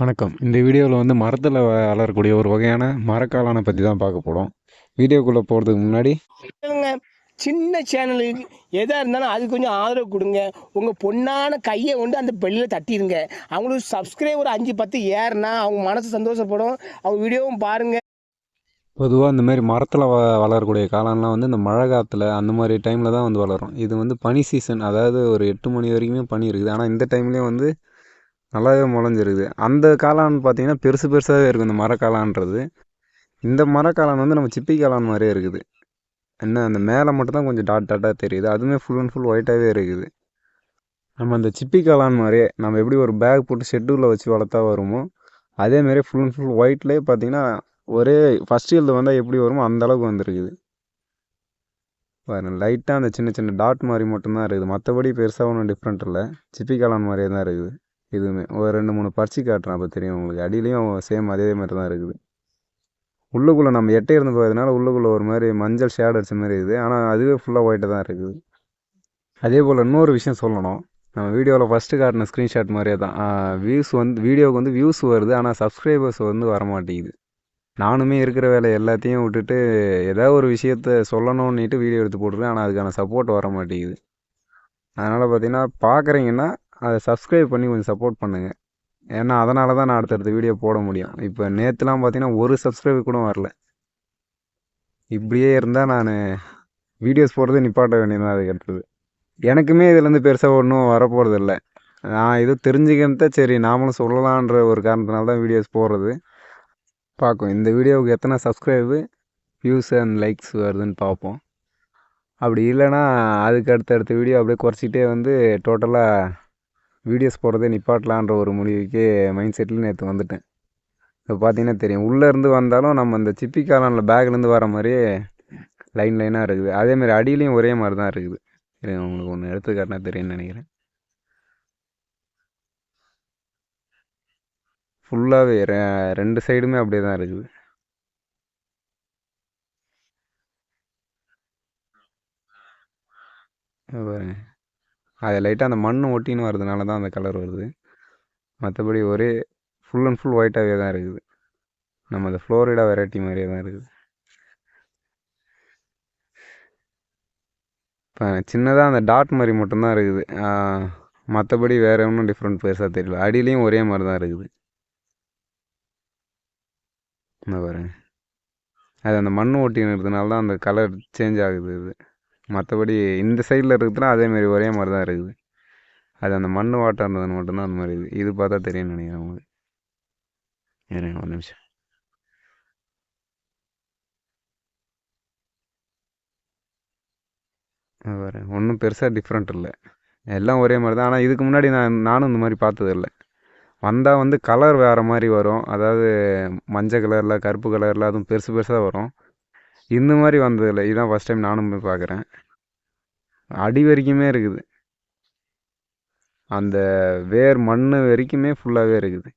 வணக்கம். இந்த வீடியோவில் வந்து மரத்தில் வளரக்கூடிய ஒரு வகையான மரக்காளானை பற்றி தான் பார்க்க போகிறோம். வீடியோக்குள்ளே போகிறதுக்கு முன்னாடி சேனலுங்க. சின்ன சேனலுக்கு எதா இருந்தாலும் அதுக்கு கொஞ்சம் ஆதரவு கொடுங்க. உங்கள் பொண்ணான கையை கொண்டு அந்த பெல்லில் தட்டிடுங்க. அவங்களுக்கு சப்ஸ்கிரைபர் 5 10 ஏறுனா அவங்க மனசு சந்தோஷப்படும். அவங்க வீடியோவும் பாருங்க. பொதுவாக இந்த மாதிரி மரத்தில் வளரக்கூடிய காளான்லாம் வந்து இந்த மழை காலத்தில் அந்த மாதிரி டைமில் தான் வந்து வளரும். இது வந்து பனி சீசன், அதாவது ஒரு 8 மணி வரைக்குமே பனி இருக்குது. ஆனால் இந்த டைம்லேயும் வந்து நல்லாவே முளைஞ்சிருக்குது. அந்த காளான் பார்த்தீங்கன்னா பெருசு பெருசாகவே இருக்கும் இந்த மரக்காளான்றது. இந்த மரக்காளான் வந்து நம்ம சிப்பி காளான் மாதிரியே இருக்குது. என்ன அந்த மேலே மட்டும் தான் கொஞ்சம் டாட் டாட்டாக தெரியுது. அதுவுமே ஃபுல் அண்ட் ஃபுல் ஒயிட்டாகவே இருக்குது. நம்ம அந்த சிப்பி காளான் மாதிரியே நம்ம எப்படி ஒரு பேக் போட்டு ஷெட்டுள்ள வச்சு வளர்த்தா வருமோ, அதேமாரி ஃபுல் அண்ட் ஃபுல் ஒயிட்லேயே பார்த்தீங்கன்னா ஒரே ஃபஸ்ட் இயல்து வந்தால் எப்படி வருமோ அந்த அளவுக்கு வந்திருக்குது. பாருங்க, லைட்டாக அந்த சின்ன சின்ன டாட் மாதிரி மட்டும்தான் இருக்குது. மற்றபடி பெருசாக ஒன்றும் டிஃப்ரெண்ட் இல்லை. சிப்பி காளான் மாதிரியே தான் இருக்குது. இதுவுமே ஒரு 2 3 பறிச்சு காட்டுறேன், அப்போ தெரியும் உங்களுக்கு. அடியிலையும் சேம் அதே மாதிரி தான் இருக்குது. உள்ளுக்குள்ளே நம்ம எட்டை இருந்து போகிறதுனால உள்ளுக்குள்ளே ஒரு மாதிரி மஞ்சள் ஷேட் அடிச்ச மாதிரி இருக்குது. ஆனால் அதுவே ஃபுல்லாக ஒயிட்டாக தான் இருக்குது. அதே போல் இன்னொரு விஷயம் சொல்லணும். நம்ம வீடியோவில் ஃபஸ்ட்டு காட்டின ஸ்க்ரீன்ஷாட் மாதிரியே தான் வியூஸ் வந்து வீடியோவுக்கு வந்து வியூஸ் வருது, ஆனால் சப்ஸ்கிரைபர்ஸ் வந்து வரமாட்டேங்குது. நானுமே இருக்கிற வேலை எல்லாத்தையும் விட்டுட்டு ஏதாவது ஒரு விஷயத்த சொல்லணும்னுட்டு வீடியோ எடுத்து போட்டுருக்கேன், ஆனால் அதுக்கான சப்போர்ட் வர மாட்டேங்குது. அதனால் பார்த்தீங்கன்னா பார்க்குறீங்கன்னா அதை சப்ஸ்கிரைப் பண்ணி கொஞ்சம் சப்போர்ட் பண்ணுங்கள். ஏன்னா அதனால தான் நான் அடுத்தடுத்த வீடியோ போட முடியும். இப்போ நேற்றுலாம் பார்த்தீங்கன்னா ஒரு சப்ஸ்கிரைப் கூட வரல. இப்படியே இருந்தால் நான் வீடியோஸ் போடுறதே நிப்பாட்ட வேண்டியதான். அதுக்கு அடுத்தது எனக்குமே இதுலேருந்து பெருசாக ஒன்றும் வரப்போகிறது இல்லை. நான் இது தெரிஞ்சுக்கிறத சரி நாமளும் சொல்லலான்ற ஒரு காரணத்தினால தான் வீடியோஸ் போடுறது. பார்க்கும் இந்த வீடியோவுக்கு எத்தனை சப்ஸ்கிரைபு, வியூஸ் அண்ட் லைக்ஸ் வருதுன்னு பார்ப்போம். அப்படி இல்லைன்னா அதுக்கு அடுத்தடுத்த வீடியோ அப்படியே குறைச்சிட்டே வந்து டோட்டலாக வீடியோஸ் போடுறதே நிப்பாட்டலான்ற ஒரு முடிவுக்கே மைண்ட் செட்டில் நேற்று வந்துட்டேன். இப்போ பார்த்தீங்கன்னா தெரியும், உள்ளேருந்து வந்தாலும் நம்ம அந்த சிப்பி காளானில் பேக்லேருந்து வர மாதிரியே லைன் லைனாக இருக்குது. அதேமாதிரி அடியிலையும் ஒரே மாதிரி தான் இருக்குது. உங்களுக்கு ஒன்று எடுத்து காட்டினா தெரியும்னு நினைக்கிறேன். ஃபுல்லாகவே 2 சைடுமே அப்படியே தான் இருக்குது. பாருங்க, அது லைட்டாக அந்த மண் ஒட்டின்னு வரதுனால தான் அந்த கலர் வருது. மற்றபடி ஒரே ஃபுல் அண்ட் ஃபுல் ஒயிட்டாகவே தான் இருக்குது. நம்ம அந்த ஃப்ளோரிடா வெரைட்டி மாதிரியே தான் இருக்குது. இப்போ சின்னதாக அந்த டாட் மாதிரி மட்டும்தான் இருக்குது. மற்றபடி வேறு ஒன்றும் டிஃப்ரெண்ட் பெருசாக தெரியல. அடியிலையும் ஒரே மாதிரி தான் இருக்குது. இந்த பாருங்க, அது அந்த மண் ஒட்டினதுனால தான் அந்த கலர் சேஞ்ச் ஆகுது. இது மற்றபடி இந்த சைடில் இருக்குதுன்னா அதேமாரி ஒரே மாதிரி தான் இருக்குது. அது அந்த மண் வாட்டம் இருந்தது மட்டும்தான் அந்த மாதிரி இருக்குது. இது பார்த்தா தெரியும்னு நினைக்கிறேன் உங்களுக்கு. இருங்க ஒரு நிமிஷம். வேறு ஒன்றும் பெருசாக டிஃப்ரெண்ட் இல்லை, எல்லாம் ஒரே மாதிரி தான். ஆனால் இதுக்கு முன்னாடி நானும் இந்த மாதிரி பார்த்ததில்ல. வந்தால் வந்து கலர் வேறு மாதிரி வரும். அதாவது மஞ்சள் கலரில் கருப்பு கலரில் அதுவும் பெருசு பெருசாக வரும். இந்த மாதிரி வந்ததில்லை. இதுதான் ஃபஸ்ட் டைம் நானும் போய் பார்க்குறேன். அடி வரைக்குமே இருக்குது, அந்த வேர் மண் வரைக்குமே ஃபுல்லாகவே இருக்குது.